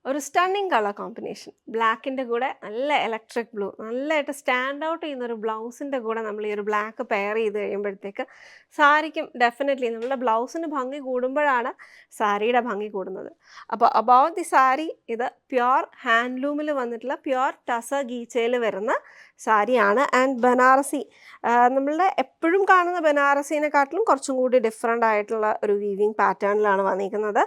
ഒരു stunning colour combination. ബ്ലാക്കിൻ്റെ കൂടെ നല്ല ഇലക്ട്രിക് ബ്ലൂ നല്ലതായിട്ട് സ്റ്റാൻഡ് ഔട്ട് ചെയ്യുന്ന ഒരു ബ്ലൗസിൻ്റെ കൂടെ നമ്മൾ ഈ ഒരു ബ്ലാക്ക് പെയർ ചെയ്ത് കഴിയുമ്പോഴത്തേക്ക് സാരിക്കും ഡെഫിനറ്റ്ലി നമ്മുടെ ബ്ലൗസിന് ഭംഗി കൂടുമ്പോഴാണ് സാരിയുടെ ഭംഗി കൂടുന്നത്. അപ്പോൾ അബൌവ് ദി സാരി ഇത് പ്യുവർ ഹാൻഡ്ലൂമിൽ വന്നിട്ടുള്ള പ്യുവർ ടസർ ഗീച്ചയിൽ വരുന്ന സാരിയാണ്. ആൻഡ് ബനാറസി നമ്മളുടെ എപ്പോഴും കാണുന്ന ബനാറസീനെക്കാട്ടിലും കുറച്ചും കൂടി ഡിഫറെൻ്റ് ആയിട്ടുള്ള ഒരു വീവിങ് പാറ്റേണിലാണ് വന്നിരിക്കുന്നത്.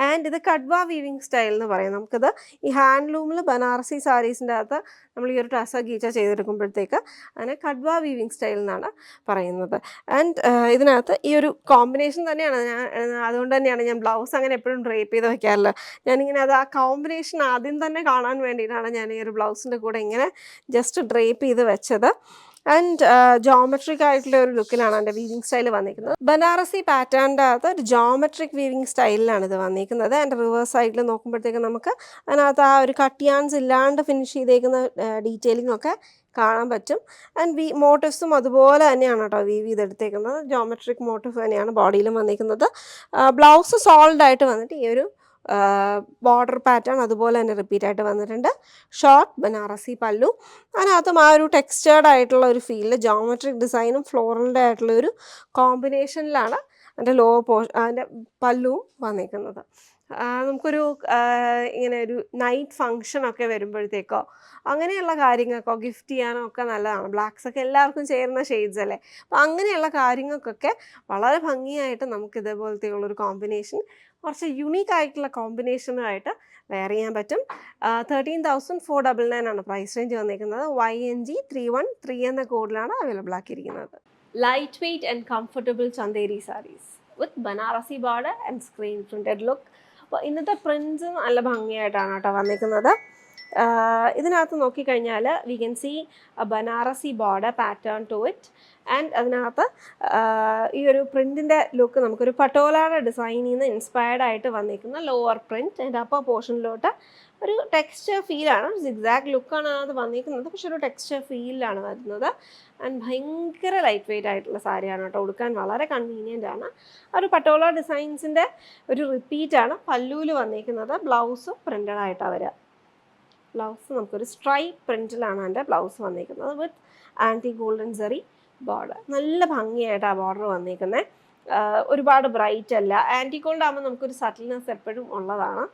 ആൻഡ് ഇത് കഡ്വ വീവിങ് സ്റ്റൈൽ എന്ന് പറയും. നമുക്കിത് ഈ ഹാൻഡ്ലൂമിൽ ബനാറസി സാരീസിൻ്റെ അകത്ത് നമ്മൾ ഈ ഒരു ടസർ ഗീച്ച ചെയ്തെടുക്കുമ്പോഴത്തേക്ക് അതിനെ കഡ്വ വീവിങ് സ്റ്റൈൽ എന്നാണ് പറയുന്നത്. ആൻഡ് ഇതിനകത്ത് ഈ ഒരു കോമ്പിനേഷൻ തന്നെയാണ് അതുകൊണ്ട് തന്നെയാണ് ഞാൻ ബ്ലൗസ് അങ്ങനെ എപ്പോഴും ഡ്രേപ്പ് ചെയ്ത് വയ്ക്കാറില്ല. ഞാനിങ്ങനെ അത് ആ കോമ്പിനേഷൻ ആദ്യം തന്നെ കാണാൻ വേണ്ടിയിട്ടാണ് ഞാൻ ഈ ഒരു ബ്ലൗസിൻ്റെ കൂടെ ഇങ്ങനെ ജസ്റ്റ് ഡ്രേപ്പ് ചെയ്ത് വെച്ചത്. ആൻഡ് ജോമെട്രിക് ആയിട്ടുള്ള ഒരു ലുക്കിലാണ് എൻ്റെ വീവിങ് സ്റ്റൈൽ വന്നിരിക്കുന്നത്. ബനാറസി പാറ്റേണിൻ്റെ അകത്ത് ഒരു ജോമെട്രിക് വീവിങ് സ്റ്റൈലിലാണ് ഇത് വന്നിരിക്കുന്നത്. ആൻഡ് റിവേഴ്സ് സൈഡിൽ നോക്കുമ്പോഴത്തേക്ക് നമുക്ക് അതിനകത്ത് ആ ഒരു കട്ടിയാൻസ് ഇല്ലാണ്ട് ഫിനിഷ് ചെയ്തേക്കുന്ന ഡീറ്റെയിലിംഗ് ഒക്കെ കാണാൻ പറ്റും. ആൻഡ് മോട്ടീവ്സും അതുപോലെ തന്നെയാണ് കേട്ടോ വീവ് ചെയ്തെടുത്തേക്കുന്നത്. ജോമെട്രിക് മോട്ടീവ് തന്നെയാണ് ബോഡിയിലും വന്നിരിക്കുന്നത്. ബ്ലൗസ് സോൾഡ് ആയിട്ട് വന്നിട്ട് ഈ ഒരു ബോർഡർ പാറ്റേൺ അതുപോലെ തന്നെ റിപ്പീറ്റ് ആയിട്ട് വന്നിട്ടുണ്ട്. ഷോർട്ട് ബനാറസി പല്ലു, അതിനകത്തും ആ ഒരു ടെക്സ്ചേർഡ് ആയിട്ടുള്ള ഒരു ഫീലിൽ ജോമെട്രിക് ഡിസൈനും ഫ്ലോറലിൻ്റെ ആയിട്ടുള്ള ഒരു കോമ്പിനേഷനിലാണ് അതിൻ്റെ അതിൻ്റെ പല്ലുവും വന്നിരിക്കുന്നത്. നമുക്കൊരു ഇങ്ങനെ ഒരു നൈറ്റ് ഫങ്ഷനൊക്കെ വരുമ്പോഴത്തേക്കോ അങ്ങനെയുള്ള കാര്യങ്ങൾക്കോ ഗിഫ്റ്റ് ചെയ്യാനോ ഒക്കെ നല്ലതാണ്. ബ്ലാക്ക്സൊക്കെ എല്ലാവർക്കും ചേരുന്ന ഷെയ്ഡ്സ് അല്ലേ. അപ്പോൾ അങ്ങനെയുള്ള കാര്യങ്ങൾക്കൊക്കെ വളരെ ഭംഗിയായിട്ട് നമുക്ക് ഇതേപോലത്തെയുള്ളൊരു കോമ്പിനേഷൻ കുറച്ച് യുണീക്ക് ആയിട്ടുള്ള കോമ്പിനേഷനുമായിട്ട് വെയർ ചെയ്യാൻ പറ്റും. 13,499 ആണ് പ്രൈസ് റേഞ്ച് വന്നിരിക്കുന്നത്. YNG 313 എന്ന കോഡിലാണ് അവൈലബിൾ ആക്കിയിരിക്കുന്നത്. Light weight and comfortable Chanderi saris with Banarasi border and screen printed look. അപ്പോൾ ഇന്നത്തെ പ്രിൻറ്റ്സ് നല്ല ഭംഗിയായിട്ടാണ് കേട്ടോ വന്നിരിക്കുന്നത്. ഇതിനകത്ത് നോക്കിക്കഴിഞ്ഞാൽ we can see Banarasi border pattern to it. And അതിനകത്ത് ഈ ഒരു പ്രിൻറ്റിൻ്റെ ലുക്ക് നമുക്കൊരു പട്ടോലയുടെ ഡിസൈനിൽ നിന്ന് ഇൻസ്പയർഡ് ആയിട്ട് വന്നിരിക്കുന്ന ലോവർ പ്രിൻറ്റ് ആൻഡ് അപ്പർ പോർഷനിലോട്ട് ഒരു ടെക്സ്ചർ ഫീലാണ്. സിഗ്സാഗ് ലുക്കാണ് അത് വന്നിരിക്കുന്നത്, പക്ഷെ ഒരു ടെക്സ്ചർ ഫീലിലാണ് വരുന്നത്. ആൻഡ് ഭയങ്കര ലൈറ്റ് വെയ്റ്റ് ആയിട്ടുള്ള സാരിയാണ് കേട്ടോ. ഉടുക്കാൻ വളരെ കൺവീനിയൻ്റ് ആണ്. ഒരു പട്ടോല ഡിസൈൻസിൻ്റെ ഒരു റിപ്പീറ്റാണ് പല്ലൂല് വന്നിരിക്കുന്നത്. ബ്ലൗസ് പ്രിൻ്റഡ് ആയിട്ടാണ് വരിക. ബ്ലൗസ് നമുക്കൊരു സ്ട്രൈപ്പ് പ്രിൻറ്റിലാണ് എൻ്റെ ബ്ലൗസ് വന്നിരിക്കുന്നത് വിത്ത് ആൻറ്റി ഗോൾഡൻ സെറി ബോർഡർ. നല്ല ഭംഗിയായിട്ടാണ് ബോർഡർ വന്നിരിക്കുന്നത്. ഒരുപാട് ബ്രൈറ്റ് അല്ല. ആൻറ്റി ഗോൾഡ് ആകുമ്പോൾ നമുക്കൊരു സട്ടിൽനെസ് എപ്പോഴും ഉള്ളതാണ്.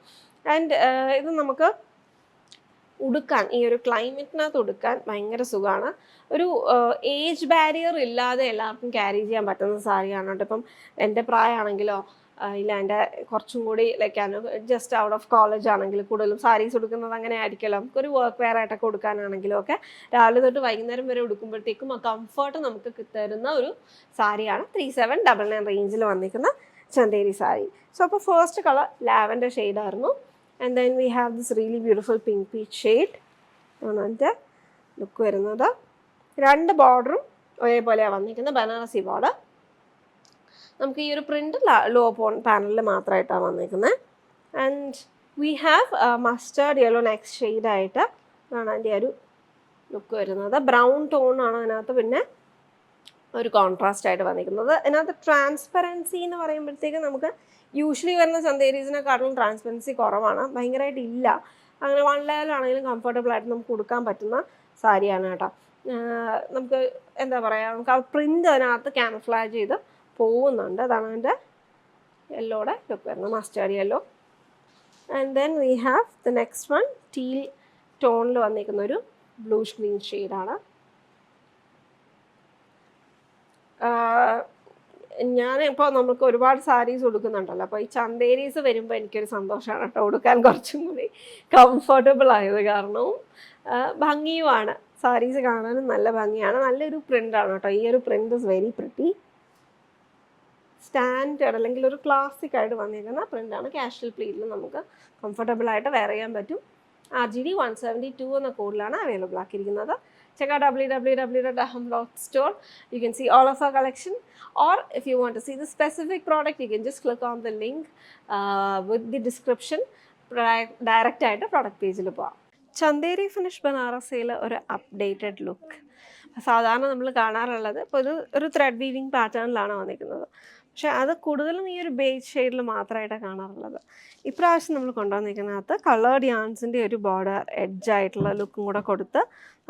ആൻഡ് ഇത് നമുക്ക് ഉടുക്കാൻ ഈ ഒരു ക്ലൈമറ്റിനകത്ത് ഉടുക്കാൻ ഭയങ്കര സുഖമാണ്. ഒരു ഏജ് ബാരിയർ ഇല്ലാതെ എല്ലാവർക്കും ക്യാരി ചെയ്യാൻ പറ്റുന്ന സാരിയാണ് കേട്ടോ. ഇപ്പം എൻ്റെ പ്രായമാണെങ്കിലോ ഇല്ല എൻ്റെ കുറച്ചും കൂടി ലൈക്കാണ് ജസ്റ്റ് ഔട്ട് ഓഫ് കോളേജ് ആണെങ്കിൽ കൂടുതലും സാരീസ് ഉടുക്കുന്നത് അങ്ങനെ ആയിരിക്കുമല്ലോ. നമുക്കൊരു വർക്ക് വെയർ ആയിട്ടൊക്കെ ഉടുക്കാനാണെങ്കിലും ഒക്കെ രാവിലെ തൊട്ട് വൈകുന്നേരം വരെ ഉടുക്കുമ്പോഴത്തേക്കും ആ കംഫർട്ട് നമുക്ക് തരുന്ന ഒരു സാരിയാണ് 3799 റേഞ്ചിൽ വന്നിരിക്കുന്ന ചന്ദേരി സാരി. സോ അപ്പോൾ ഫസ്റ്റ് കളർ ലാവൻഡർ ഷെയ്ഡായിരുന്നു. And then we have this really beautiful pink peach shade ആണ് അതിൻ്റെ ലുക്ക് വരുന്നത്. രണ്ട് ബോർഡറും ഒരേപോലെയാണ് വന്നിരിക്കുന്നത്. ബനാറസി ബോർഡർ. നമുക്ക് ഈ ഒരു പ്രിൻ്റ് ലോ പാനലിൽ മാത്രമായിട്ടാണ് വന്നിരിക്കുന്നത്. And we have mustard yellow next ഷെയ്ഡായിട്ട് ആണ് അതിൻ്റെ ഒരു ലുക്ക് വരുന്നത്. ബ്രൗൺ ടോണാണ് അതിനകത്ത് പിന്നെ ഒരു കോൺട്രാസ്റ്റ് ആയിട്ട് വന്നിരിക്കുന്നത്. അതിനകത്ത് ട്രാൻസ്പെറൻസി എന്ന് പറയുമ്പോഴത്തേക്ക് നമുക്ക് യൂഷ്വലി വരുന്ന ചന്തേരീസിനെക്കാട്ടിലും ട്രാൻസ്പെറൻസി കുറവാണ്, ഭയങ്കരമായിട്ട് ഇല്ല. അങ്ങനെ വൺ ലെവലാണെങ്കിലും കംഫർട്ടബിൾ ആയിട്ട് നമുക്ക് കൊടുക്കാൻ പറ്റുന്ന സാരിയാണ് കേട്ടോ. നമുക്ക് എന്താ പറയുക, നമുക്ക് ആ പ്രിൻ്റ് അതിനകത്ത് ക്യാമഫ്ലാജ് ചെയ്ത് പോകുന്നുണ്ട്. അതാണ് അതിൻ്റെ യെല്ലോയുടെ ലുക്ക് വരുന്നത്, mustard yellow. And then we have the next one teal ടോണിൽ വന്നിരിക്കുന്ന ഒരു ബ്ലൂഷ് ഗ്രീൻ ഷെയ്ഡാണ്. ഞാനിപ്പോൾ നമുക്ക് ഒരുപാട് സാരീസ് ഉടുക്കുന്നുണ്ടല്ലോ, അപ്പോൾ ഈ ചന്തേരീസ് വരുമ്പോൾ എനിക്കൊരു സന്തോഷമാണ് കേട്ടോ. ഉടുക്കാൻ കുറച്ചും കൂടി കംഫർട്ടബിൾ ആയത് കാരണവും ഭംഗിയുമാണ്. സാരീസ് കാണാനും നല്ല ഭംഗിയാണ്. നല്ലൊരു പ്രിൻ്റാണ് കേട്ടോ. ഈ ഒരു print is very pretty. Standard അല്ലെങ്കിൽ ഒരു ക്ലാസിക് ആയിട്ട് വന്നിരിക്കുന്ന പ്രിൻ്റാണ്. കാഷ്വൽ പ്ലീറ്റിൽ നമുക്ക് കംഫർട്ടബിളായിട്ട് വെയർ ചെയ്യാൻ പറ്റും. RGD 172 എന്ന കോഡിലാണ് available ആക്കിയിരിക്കുന്നത്. Check out www.aham.store. You can see all of our collection, or if you want to see the specific product, you can just click on the link with the description. Direct ആയിട്ട് product പേജിൽ പോവാം. Chanderi finish ബനാറസിയിൽ ഒരു updated look സാധാരണ നമ്മൾ കാണാറുള്ളത് ഇപ്പോൾ ഒരു thread weaving പാറ്റേണിലാണ് വന്നിരിക്കുന്നത്. പക്ഷേ അത് കൂടുതലും ഈ ഒരു ബേജ് ഷെയ്ഡിൽ മാത്രമായിട്ടാണ് കാണാറുള്ളത്. ഇപ്രാവശ്യം നമ്മൾ കൊണ്ടുവന്നിരിക്കുന്നതിനകത്ത് കളേർഡ് യാൺസിൻ്റെ ഒരു ബോർഡർ എഡ്ജായിട്ടുള്ള ലുക്കും കൂടെ കൊടുത്ത്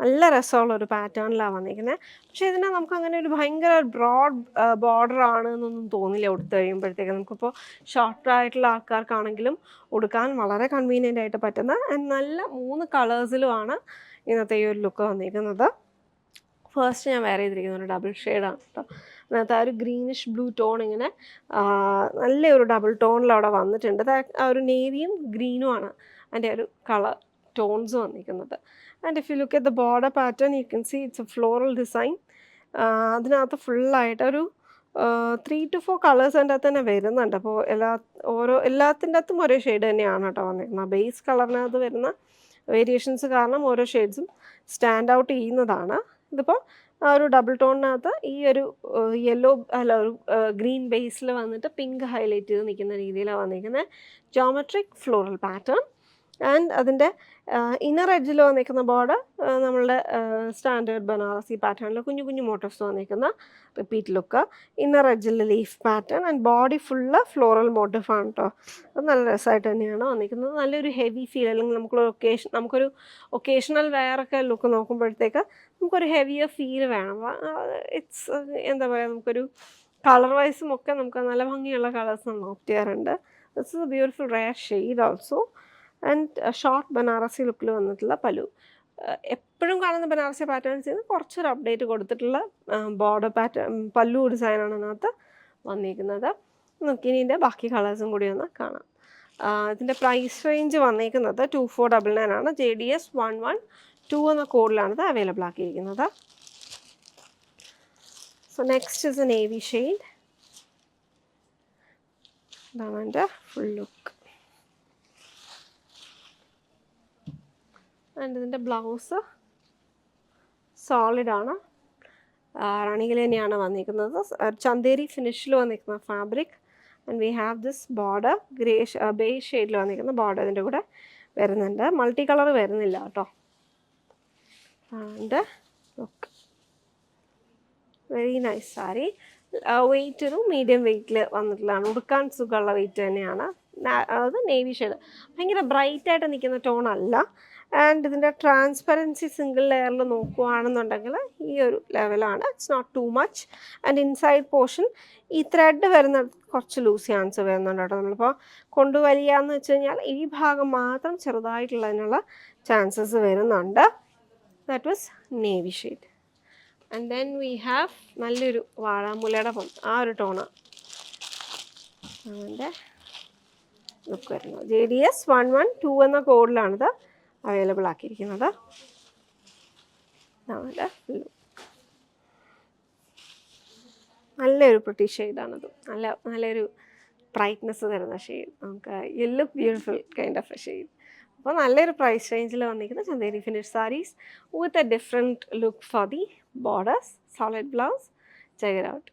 നല്ല രസമുള്ള ഒരു പാറ്റേണിലാണ് വന്നിരിക്കുന്നത്. പക്ഷേ ഇതിനെ നമുക്ക് അങ്ങനെ ഒരു ഭയങ്കര ബ്രോഡ് ബോർഡർ ആണ് എന്നൊന്നും തോന്നില്ല ഉടുത്ത് കഴിയുമ്പോഴത്തേക്ക്. നമുക്കിപ്പോൾ ഷോർട്ടായിട്ടുള്ള ആൾക്കാർക്കാണെങ്കിലും ഉടുക്കാൻ വളരെ കൺവീനിയൻ്റ് ആയിട്ട് പറ്റുന്ന നല്ല 3 കളേഴ്സിലുമാണ് ഇന്നത്തെ ഈ ഒരു ലുക്ക് വന്നിരിക്കുന്നത്. ഫസ്റ്റ് ഞാൻ വെയർ ചെയ്തിരിക്കുന്ന ഒരു ഡബിൾ ഷെയ്ഡാണ് കേട്ടോ. അതിനകത്ത് ആ ഒരു ഗ്രീനിഷ് ബ്ലൂ ടോൺ ഇങ്ങനെ നല്ലൊരു ഡബിൾ ടോണിൽ അവിടെ വന്നിട്ടുണ്ട്. ആ ഒരു നേവിയും ഗ്രീനുമാണ് അതിൻ്റെ ഒരു കളർ ടോൺസ് വന്നിരിക്കുന്നത്. And if you look at the border pattern you can see it's a floral design. അതിനകത്ത് ഫുള്ളായിട്ട് ഒരു 3 to 4 കളേഴ്സ് അതിൻ്റെ അകത്ത് തന്നെ വരുന്നുണ്ട്. അപ്പോൾ എല്ലാത്തിൻ്റെ അകത്തും ഒരേ ഷെയ്ഡ് തന്നെയാണ് കേട്ടോ വന്നിരിക്കുന്നത്. ബേസ് കളറിനകത്ത് വരുന്ന വേരിയേഷൻസ് കാരണം ഓരോ ഷെയ്ഡ്സും സ്റ്റാൻഡ് ഔട്ട് ചെയ്യുന്നതാണ്. ഇതിപ്പോൾ ആ ഒരു ഡബിൾ ടോണിനകത്ത് ഈ ഒരു ഒരു ഗ്രീൻ ബേസിൽ വന്നിട്ട് പിങ്ക് ഹൈലൈറ്റ് ചെയ്ത് നിൽക്കുന്ന രീതിയിലാണ് വന്നിരിക്കുന്നത്. Geometric floral pattern. ആൻഡ് അതിൻ്റെ ഇന്നർ എഡ്ജിൽ വന്നിരിക്കുന്ന ബോർഡർ നമ്മളുടെ സ്റ്റാൻഡേർഡ് ബനാറസി പാറ്റേണിൽ കുഞ്ഞു കുഞ്ഞു മോട്ടീവ്സ് വന്നിരിക്കുന്ന റിപ്പീറ്റ് ലുക്ക്. ഇന്നർ എഡ്ജിൽ leaf pattern and body full floral മോട്ടീഫാണ് കേട്ടോ. അത് നല്ല രസമായിട്ട് തന്നെയാണ് വന്നിരിക്കുന്നത്. നല്ലൊരു ഹെവി ഫീൽ, അല്ലെങ്കിൽ നമുക്കൊരു ഒക്കേഷണൽ വെയറൊക്കെ ലുക്ക് നോക്കുമ്പോഴത്തേക്ക് നമുക്കൊരു ഹെവിയർ ഫീൽ വേണം. ഇറ്റ്സ് എന്താ പറയുക, നമുക്കൊരു കളർ വൈസും ഒക്കെ നമുക്ക് നല്ല ഭംഗിയുള്ള കളേഴ്സ് നമ്മൾ ഓപ്റ്റ് ചെയ്യാറുണ്ട്. This is a beautiful rare shade also. And short Banarasi ലുക്കിൽ വന്നിട്ടുള്ള പല്ലു. എപ്പോഴും കാണുന്ന ബനാറസി പാറ്റേൺസിൽ നിന്ന് കുറച്ചൊരു അപ്ഡേറ്റ് കൊടുത്തിട്ടുള്ള ബോർഡർ പാറ്റേൺ പല്ലു ഡിസൈനാണ് അതിനകത്ത് വന്നിരിക്കുന്നത്. നമുക്കിനി ഇതിൻ്റെ ബാക്കി കളേഴ്സും കൂടി ഒന്ന് കാണാം. ഇതിൻ്റെ പ്രൈസ് റേഞ്ച് വന്നിരിക്കുന്നത് 2499 ആണ്. JDS 112 എന്ന കോഡിലാണിത് അവൈലബിൾ ആക്കിയിരിക്കുന്നത്. So next is a navy shade. ഇതാണ് എൻ്റെ ഫുൾ ലുക്ക്. ആൻഡ് ഇതിൻ്റെ ബ്ലൗസ് സോളിഡാണ്, റണ്ണിങ്ങിൽ തന്നെയാണ് വന്നിരിക്കുന്നത്. ചന്തേരി ഫിനിഷിൽ വന്നിരിക്കുന്ന fabric. And we have this border base ഷെയ്ഡിൽ വന്നിരിക്കുന്ന ബോർഡർ ഇതിൻ്റെ കൂടെ വരുന്നുണ്ട്. മൾട്ടി കളർ വരുന്നില്ല കേട്ടോ. And look very nice sari. Weight ഒരു മീഡിയം വെയിറ്റിൽ വന്നിട്ടുള്ളതാണ്. ഉടുക്കാൻ സുഖമുള്ള വെയിറ്റ് തന്നെയാണ്. അത് നേവി ഷെയ്ഡ്, ഭയങ്കര ബ്രൈറ്റായിട്ട് നിൽക്കുന്ന ടോൺ അല്ല. ആൻഡ് ഇതിൻ്റെ ട്രാൻസ്പെറൻസി സിംഗിൾ ലെയറിൽ നോക്കുകയാണെന്നുണ്ടെങ്കിൽ ഈ ഒരു ലെവലാണ്. It's not too much. And inside portion ഈ ത്രെഡ് വരുന്ന കുറച്ച് ലൂസ് യാൻസ് വരുന്നുണ്ട് കേട്ടോ. നമ്മളിപ്പോൾ കൊണ്ടുവരികയെന്ന് വെച്ച് കഴിഞ്ഞാൽ ഈ ഭാഗം മാത്രം ചെറുതായിട്ടുള്ളതിനുള്ള ചാൻസസ് വരുന്നുണ്ട്. That was navy shade. And then we have നല്ലൊരു വാഴാമുലയുടെ ആ ഒരു ടോണ് അതിൻ്റെ ലുക്ക് വരുന്നത്. JDS 112 എന്ന കോഡിലാണിത് അവൈലബിൾ ആക്കിയിരിക്കുന്നത്. നല്ലൊരു പ്രിട്ടി ഷെയ്ഡാണത്. നല്ലൊരു ബ്രൈറ്റ്നെസ് തരുന്ന ഷെയ്ഡ്. നമുക്ക് you look beautiful kind of a shade. അപ്പോൾ നല്ലൊരു പ്രൈസ് റേഞ്ചിൽ വന്നിരിക്കുന്ന Chanderi finish saris with a different look for the borders, solid blouse. Check it out.